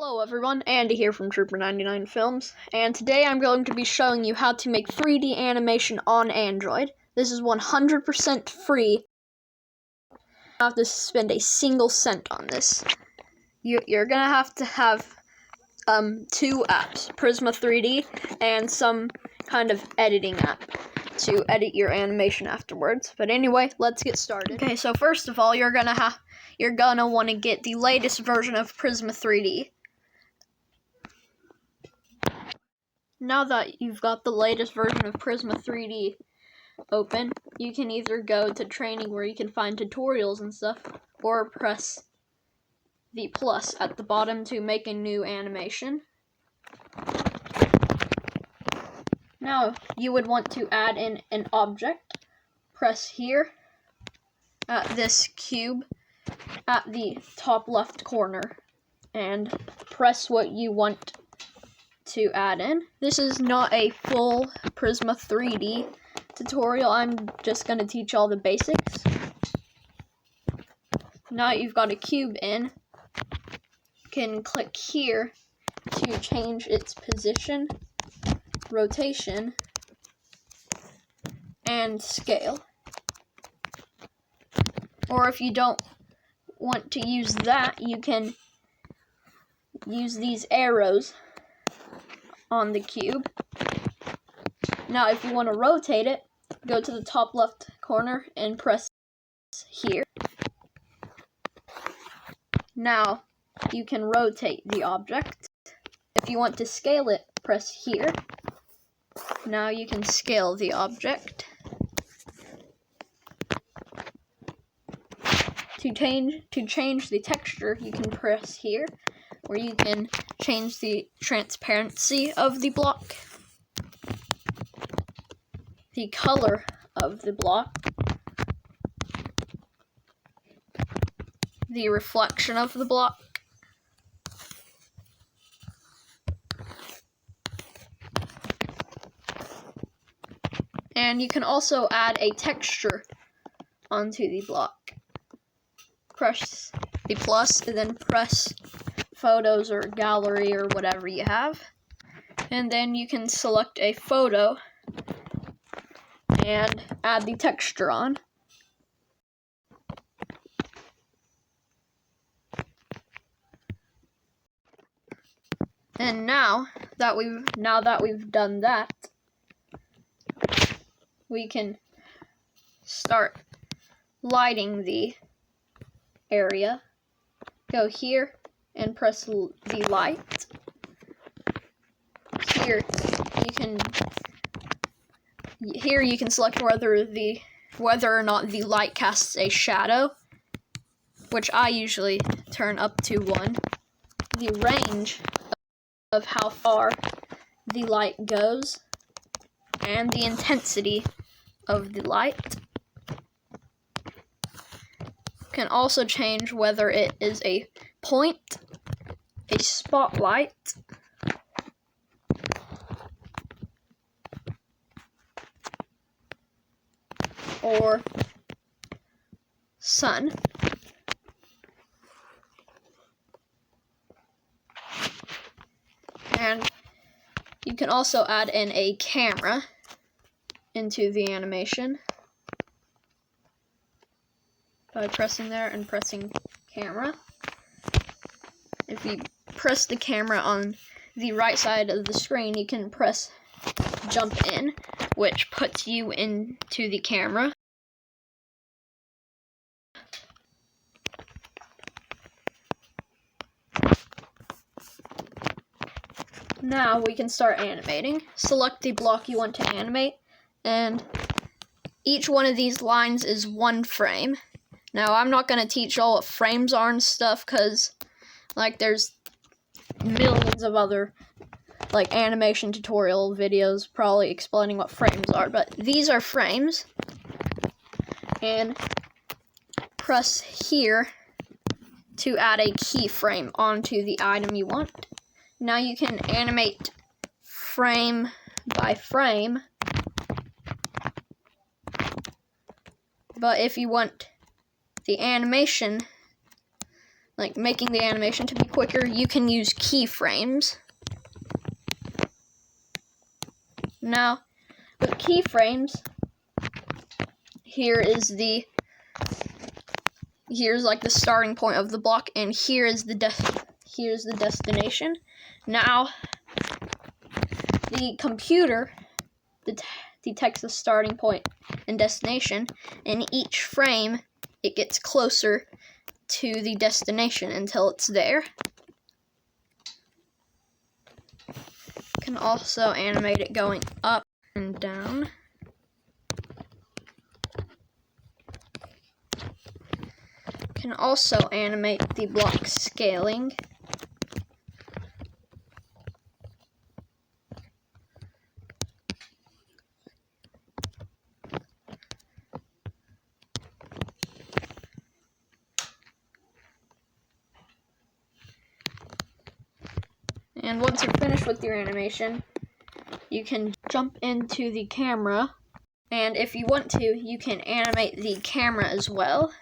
Hello everyone, Andy here from Trooper99 Films, and today I'm going to be showing you how to make 3D animation on Android. This is 100% free. You don't have to spend a single cent on this. You're gonna have to have two apps, Prisma 3D and some kind of editing app to edit your animation afterwards. But anyway, let's get started. Okay, so first of all, you're gonna want to get the latest version of Prisma 3D. Now that you've got the latest version of Prisma 3D open, you can either go to training where you can find tutorials and stuff, or press the plus at the bottom to make a new animation. Now you would want to add in an object. Press here at this cube at the top left corner and press what you want to add in. This is not a full Prisma 3D tutorial. I'm just going to teach all the basics. Now you've got a cube in, you can click here to change its position, rotation, and scale. Or if you don't want to use that, you can use these arrows on the cube. Now if you want to rotate it, go to the top left corner and press here. Now you can rotate the object. If you want to scale it, press here. Now you can scale the object. To change the texture, you can press here, where you can change the transparency of the block, the color of the block, the reflection of the block, and you can also add a texture onto the block. Press the plus and then press photos or gallery or whatever you have, and then you can select a photo and add the texture on. And now that we've done that, we can start lighting the area. Go here and press the light. Here you can select whether or not the light casts a shadow, which I usually turn up to 1. The range of how far the light goes, and the intensity of the light. You can also change whether it is a point, a spotlight, or sun. And you can also add in a camera into the animation by pressing there and pressing camera. If you press the camera on the right side of the screen, you can press jump in, which puts you into the camera. Now we can start animating. Select the block you want to animate, and each one of these lines is 1 frame. Now I'm not going to teach all what frames are and stuff, because there's millions of other animation tutorial videos probably explaining what frames are, but these are frames. And press here to add a keyframe onto the item you want. Now you can animate frame by frame, but if you want the animation like making the animation to be quicker, you can use keyframes. Now, with keyframes, here's like the starting point of the block, and here's the destination. Now, the computer detects the starting point and destination, and each frame it gets closer to the destination until it's there. Can also animate it going up and down. Can also animate the block scaling. And once you're finished with your animation, you can jump into the camera, and if you want to, you can animate the camera as well.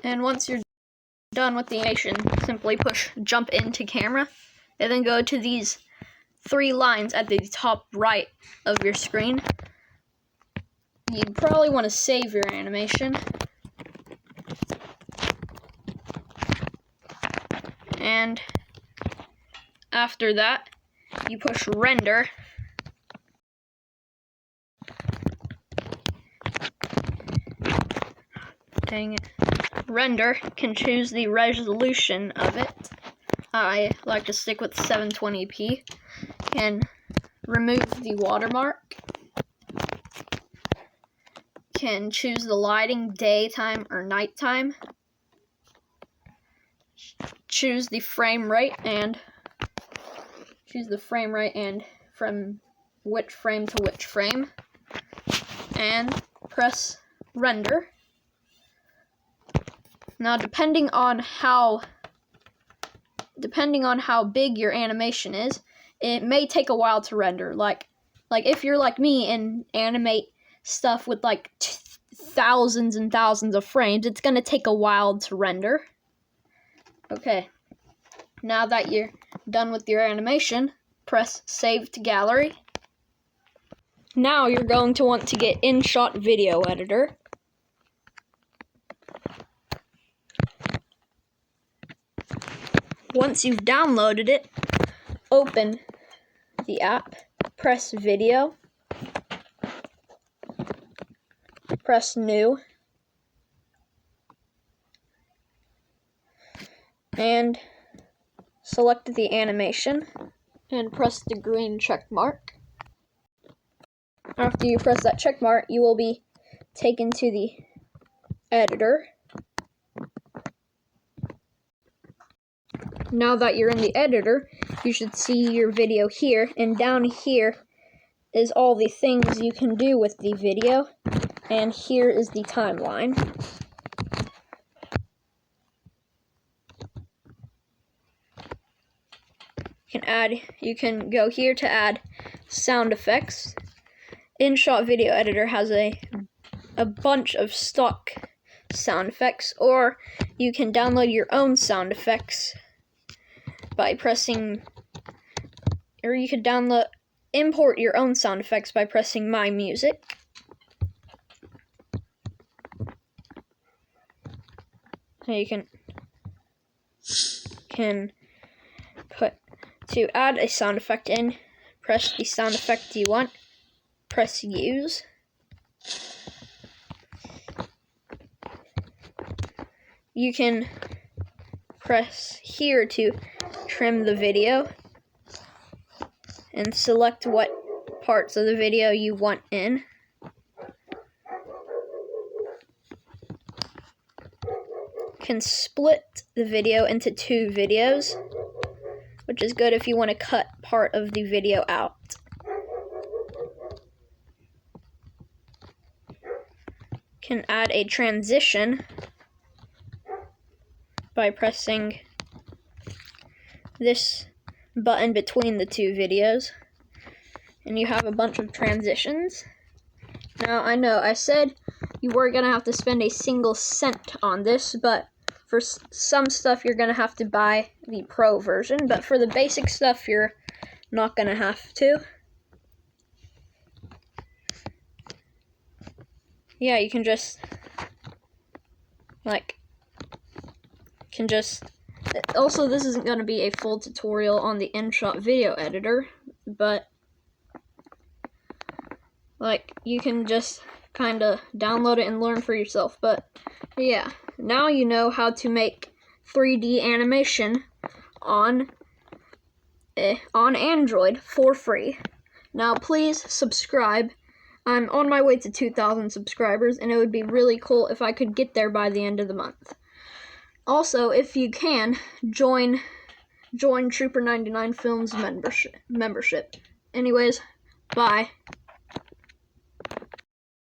And once you're done with the animation, simply push jump into camera, and then go to these 3 lines at the top right of your screen. You'd probably want to save your animation. And after that, you push render. Dang it. Render can choose the resolution of it. I like to stick with 720p. Can remove the watermark. Can choose the lighting, daytime or nighttime. Choose the frame rate and from which frame to which frame. And press render. Now, depending on how big your animation is, it may take a while to render. Like if you're like me and animate stuff with like thousands and thousands of frames, it's gonna take a while to render. Okay, now that you're done with your animation, press Save to Gallery. Now you're going to want to get InShot Video Editor. Once you've downloaded it, open the app, press Video, press New, and select the animation, and press the green check mark. After you press that check mark, you will be taken to the editor. Now that you're in the editor, you should see your video here, and down here is all the things you can do with the video, and here is the timeline. You can go here to add sound effects. InShot Video Editor has a bunch of stock sound effects, or you can download your own sound effects by pressing, or you could import your own sound effects by pressing My Music. So you can put, to add a sound effect in, press the sound effect you want, press Use. You can press here to trim the video and select what parts of the video you want in. Can split the video into 2 videos, which is good if you want to cut part of the video out. can add a transition by pressing this button between the two videos, and you have a bunch of transitions. Now, I know I said you were going to have to spend a single cent on this, but for some stuff you're going to have to buy the Pro version, but for the basic stuff you're not going to have to. Yeah, you can just, also this isn't going to be a full tutorial on the InShot video editor, but you can just kind of download it and learn for yourself. But yeah, now you know how to make 3D animation on Android for free. Now please subscribe. I'm on my way to 2,000 subscribers, and it would be really cool if I could get there by the end of the month. Also, if you can, join Trooper99 Films membership. Anyways, bye.